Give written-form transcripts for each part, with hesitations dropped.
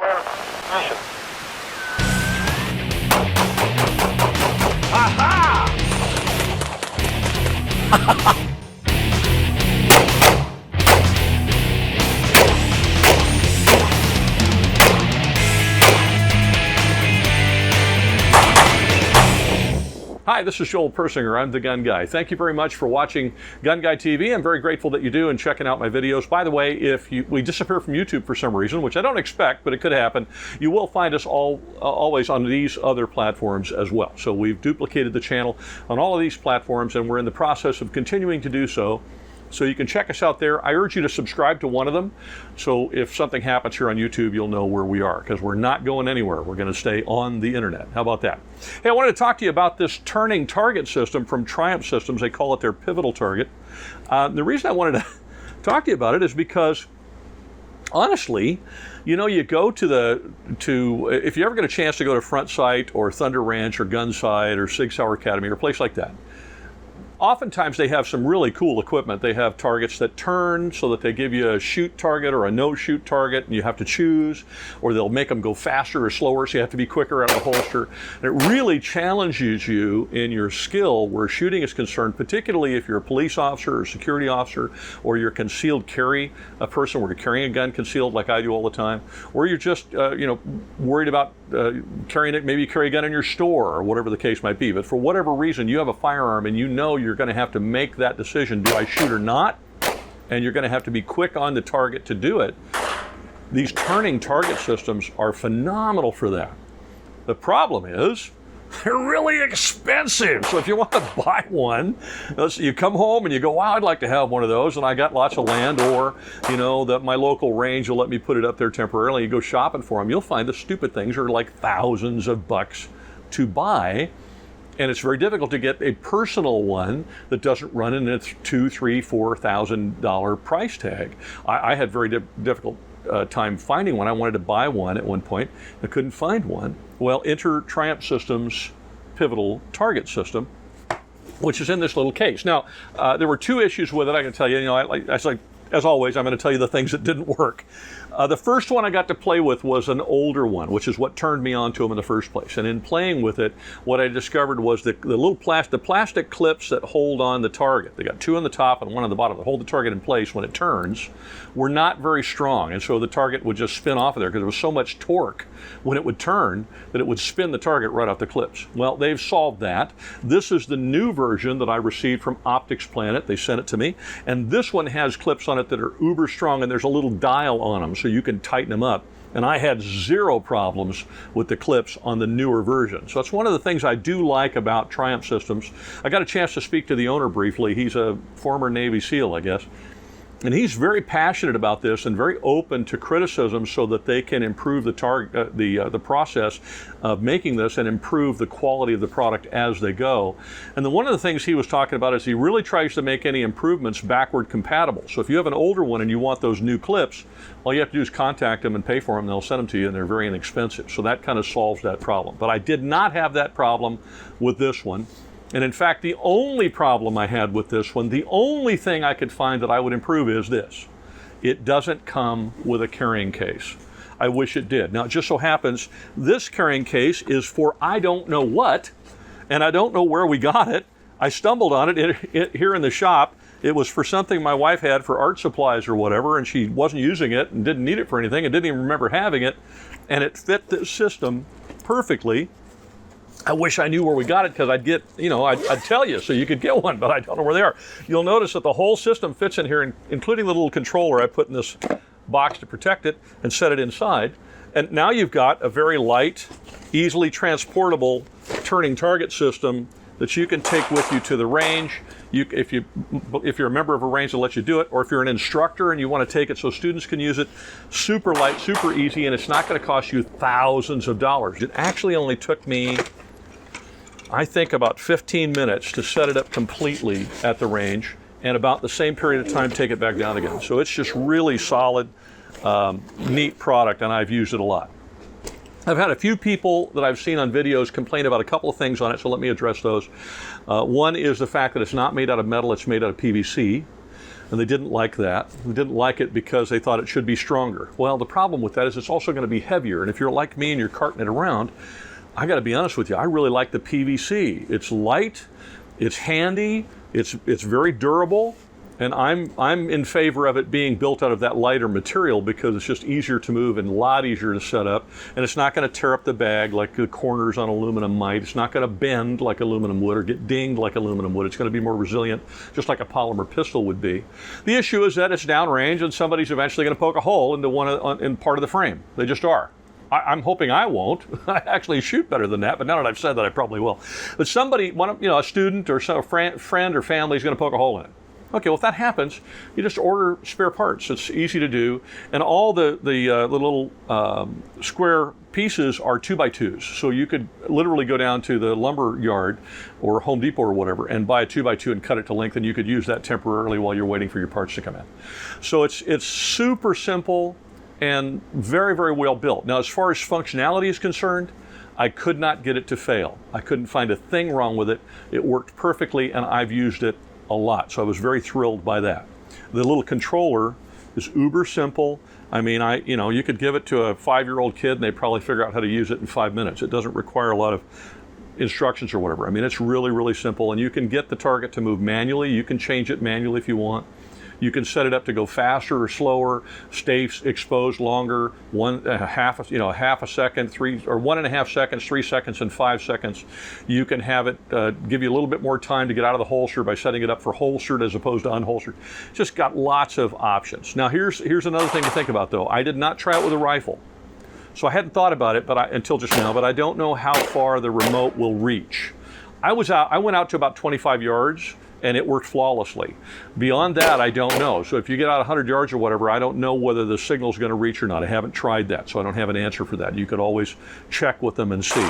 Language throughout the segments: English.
Mission. Hi, this is Joel Persinger. I'm the Gun Guy. Thank you very much for watching GunGuyTV. I'm very grateful that you do and checking out my videos. By the way, if we disappear from YouTube for some reason, which I don't expect, but it could happen, you will find us always on these other platforms as well. So we've duplicated the channel on all of these platforms, and we're in the process of continuing to do so. So you can check us out there. I urge you to subscribe to one of them. So if something happens here on YouTube, you'll know where we are, because we're not going anywhere. We're going to stay on the internet. How about that? Hey, I wanted to talk to you about this turning target system from Triumph Systems. They call it their pivotal target. The reason I wanted to talk to you about it is because, honestly, you know, you go if you ever get a chance to go to Front Sight or Thunder Ranch or Gun Sight or Sig Sauer Academy or a place like that, oftentimes they have some really cool equipment. They have targets that turn so that they give you a shoot target or a no shoot target, and you have to choose, or they'll make them go faster or slower, so you have to be quicker out of the holster. And it really challenges you in your skill where shooting is concerned, particularly if you're a police officer or security officer, or you're a concealed carry a person where you're carrying a gun concealed like I do all the time, or you're just worried about carrying it. Maybe you carry a gun in your store or whatever the case might be, but for whatever reason you have a firearm and you know you're going to have to make that decision, do I shoot or not? And you're going to have to be quick on the target to do it. These turning target systems are phenomenal for that. The problem is they're really expensive. So if you want to buy one, you come home and you go, wow, I'd like to have one of those, and I got lots of land, or that my local range will let me put it up there temporarily. You go shopping for them, you'll find the stupid things are like thousands of bucks to buy. And it's very difficult to get a personal one that doesn't run in its $2,000, $3,000, $4,000 price tag. I had very difficult time finding one. I wanted to buy one at one point. I couldn't find one. Well, enter Triumph Systems pivotal target system, which is in this little case. Now, there were two issues with it. I can tell you. As always, I'm going to tell you the things that didn't work. The first one I got to play with was an older one, which is what turned me on to them in the first place. And in playing with it, what I discovered was that the plastic clips that hold on the target, they got two on the top and one on the bottom that hold the target in place when it turns, were not very strong. And so the target would just spin off of there because there was so much torque when it would turn that it would spin the target right off the clips. Well, they've solved that. This is the new version that I received from OpticsPlanet. They sent it to me. And this one has clips on it that are uber strong, and there's a little dial on them so you can tighten them up. And I had zero problems with the clips on the newer version. So that's one of the things I do like about Triumph Systems. I got a chance to speak to the owner briefly. He's a former Navy SEAL, I guess. And he's very passionate about this and very open to criticism so that they can improve the process of making this and improve the quality of the product as they go. And one of the things he was talking about is he really tries to make any improvements backward compatible. So if you have an older one and you want those new clips, all you have to do is contact them and pay for them, and they'll send them to you, and they're very inexpensive. So that kind of solves that problem. But I did not have that problem with this one. And in fact, the only problem I had with this one, the only thing I could find that I would improve is this. It doesn't come with a carrying case. I wish it did. Now, it just so happens this carrying case is for I don't know what, and I don't know where we got it. I stumbled on it here in the shop. It was for something my wife had for art supplies or whatever, and she wasn't using it and didn't need it for anything and didn't even remember having it. And it fit this system perfectly. I wish I knew where we got it, because I'd tell you so you could get one, but I don't know where they are. You'll notice that the whole system fits in here, including the little controller I put in this box to protect it and set it inside. And now you've got a very light, easily transportable turning target system that you can take with you to the range. If you're a member of a range that lets you do it, or if you're an instructor and you want to take it so students can use it, super light, super easy, and it's not going to cost you thousands of dollars. It actually only took me, I think, about 15 minutes to set it up completely at the range, and about the same period of time take it back down again. So it's just really solid, neat product, and I've used it a lot. I've had a few people that I've seen on videos complain about a couple of things on it, so let me address those. One is the fact that it's not made out of metal, it's made out of PVC. And they didn't like that. They didn't like it because they thought it should be stronger. Well, the problem with that is it's also going to be heavier. And if you're like me and you're carting it around, I got to be honest with you, I really like the PVC. It's light, it's handy, it's very durable, and I'm in favor of it being built out of that lighter material because it's just easier to move and a lot easier to set up, and it's not going to tear up the bag like the corners on aluminum might. It's not going to bend like aluminum would or get dinged like aluminum would. It's going to be more resilient, just like a polymer pistol would be. The issue is that it's downrange and somebody's eventually going to poke a hole into in part of the frame. They just are. I'm hoping I won't. I actually shoot better than that, but now that I've said that, I probably will. But somebody, a student or a friend or family is going to poke a hole in it. Okay, well, if that happens, you just order spare parts. It's easy to do, and all the little square pieces are 2x2s. So you could literally go down to the lumber yard or Home Depot or whatever and buy a 2x2 and cut it to length, and you could use that temporarily while you're waiting for your parts to come in. So it's super simple and very, very well built. Now, as far as functionality is concerned, I could not get it to fail. I couldn't find a thing wrong with it. It worked perfectly, and I've used it a lot, so I was very thrilled by that. The little controller is uber simple. I mean, you could give it to a 5-year-old kid, and they'd probably figure out how to use it in 5 minutes. It doesn't require a lot of instructions or whatever. I mean, it's really, really simple, and you can get the target to move manually. You can change it manually if you want. You can set it up to go faster or slower, stay exposed longer, half a second, 1.5 seconds, 3 seconds, and 5 seconds. You can have it give you a little bit more time to get out of the holster by setting it up for holstered as opposed to unholstered. Just got lots of options. Now here's another thing to think about though. I did not try it with a rifle. So I hadn't thought about it until just now, but I don't know how far the remote will reach. I went out to about 25 yards and it worked flawlessly. Beyond that, I don't know. So if you get out 100 yards or whatever, I don't know whether the signal's going to reach or not. I haven't tried that, so I don't have an answer for that. You could always check with them and see.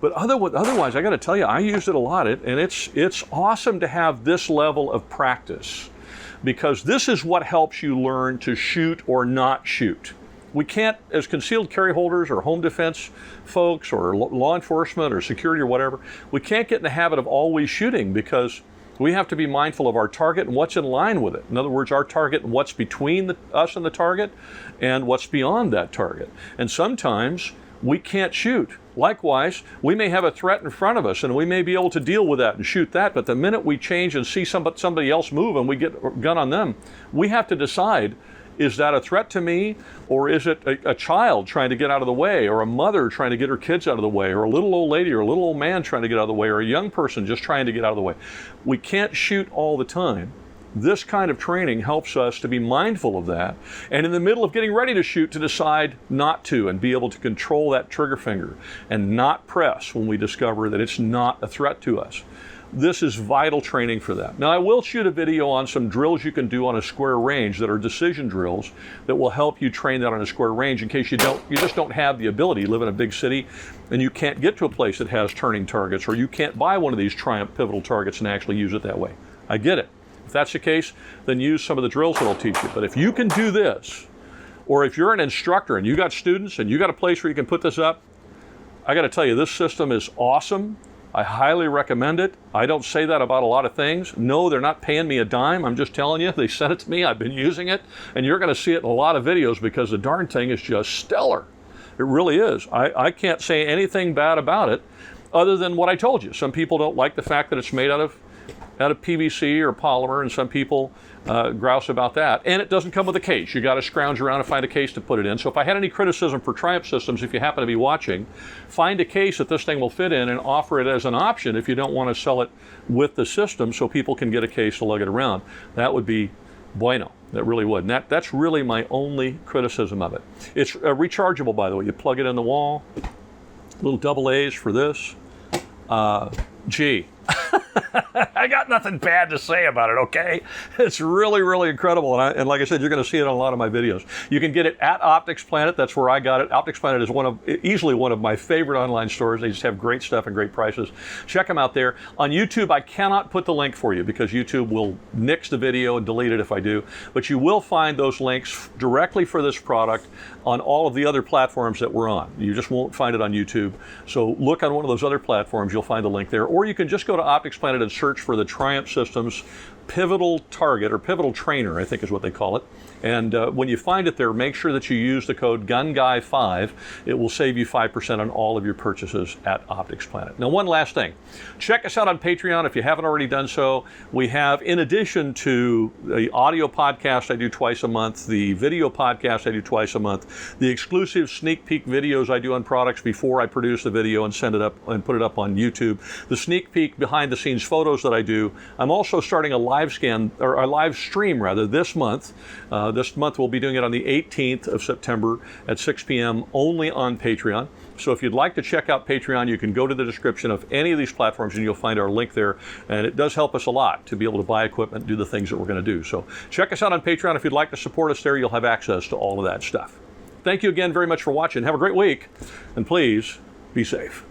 But otherwise, I got to tell you, I used it a lot, and it's awesome to have this level of practice because this is what helps you learn to shoot or not shoot. We can't, as concealed carry holders or home defense folks or law enforcement or security or whatever, we can't get in the habit of always shooting because we have to be mindful of our target and what's in line with it. In other words, our target and what's between us and the target and what's beyond that target. And sometimes we can't shoot. Likewise, we may have a threat in front of us and we may be able to deal with that and shoot that, but the minute we change and see somebody else move and we get a gun on them, we have to decide, is that a threat to me, or is it a child trying to get out of the way, or a mother trying to get her kids out of the way, or a little old lady or a little old man trying to get out of the way, or a young person just trying to get out of the way? We can't shoot all the time. This kind of training helps us to be mindful of that, and in the middle of getting ready to shoot, to decide not to and be able to control that trigger finger and not press when we discover that it's not a threat to us. This is vital training for that. Now, I will shoot a video on some drills you can do on a square range that are decision drills that will help you train that on a square range in case you just don't have the ability. You live in a big city and you can't get to a place that has turning targets, or you can't buy one of these Triumph pivotal targets and actually use it that way. I get it. If that's the case, then use some of the drills that I'll teach you. But if you can do this, or if you're an instructor and you got students and you got a place where you can put this up, I got to tell you, this system is awesome. I highly recommend it. I don't say that about a lot of things. No, they're not paying me a dime. I'm just telling you, they sent it to me. I've been using it, and you're going to see it in a lot of videos because the darn thing is just stellar. It really is. I can't say anything bad about it other than what I told you. Some people don't like the fact that it's made out of PVC or polymer, and some people grouse about that. And it doesn't come with a case. You got to scrounge around and find a case to put it in. So if I had any criticism for Triumph systems, if you happen to be watching, find a case that this thing will fit in and offer it as an option if you don't want to sell it with the system so people can get a case to lug it around. That would be bueno. That really would. And that's really my only criticism of it. It's rechargeable, by the way. You plug it in the wall. Little double A's for this. Gee. I got nothing bad to say about it, okay? It's really, really incredible. And like I said, you're going to see it on a lot of my videos. You can get it at OpticsPlanet. That's where I got it. OpticsPlanet is easily one of my favorite online stores. They just have great stuff and great prices. Check them out there. On YouTube, I cannot put the link for you because YouTube will nix the video and delete it if I do. But you will find those links directly for this product on all of the other platforms that we're on. You just won't find it on YouTube. So look on one of those other platforms. You'll find the link there. Or you can just go to OpticsPlanet and search for the Triumph Systems pivotal target, or pivotal trainer, I think is what they call it. And when you find it there, make sure that you use the code GunGuy5. It will save you 5% on all of your purchases at OpticsPlanet. Now, one last thing. Check us out on Patreon if you haven't already done so. We have, in addition to the audio podcast I do twice a month, the video podcast I do twice a month, the exclusive sneak peek videos I do on products before I produce the video and send it up and put it up on YouTube, the sneak peek behind the scenes photos that I do. I'm also starting a live stream this month. This month we'll be doing it on the 18th of September at 6 p.m. only on Patreon. So if you'd like to check out Patreon, you can go to the description of any of these platforms and you'll find our link there. And it does help us a lot to be able to buy equipment and do the things that we're going to do. So check us out on Patreon. If you'd like to support us there, you'll have access to all of that stuff. Thank you again very much for watching. Have a great week, and please be safe.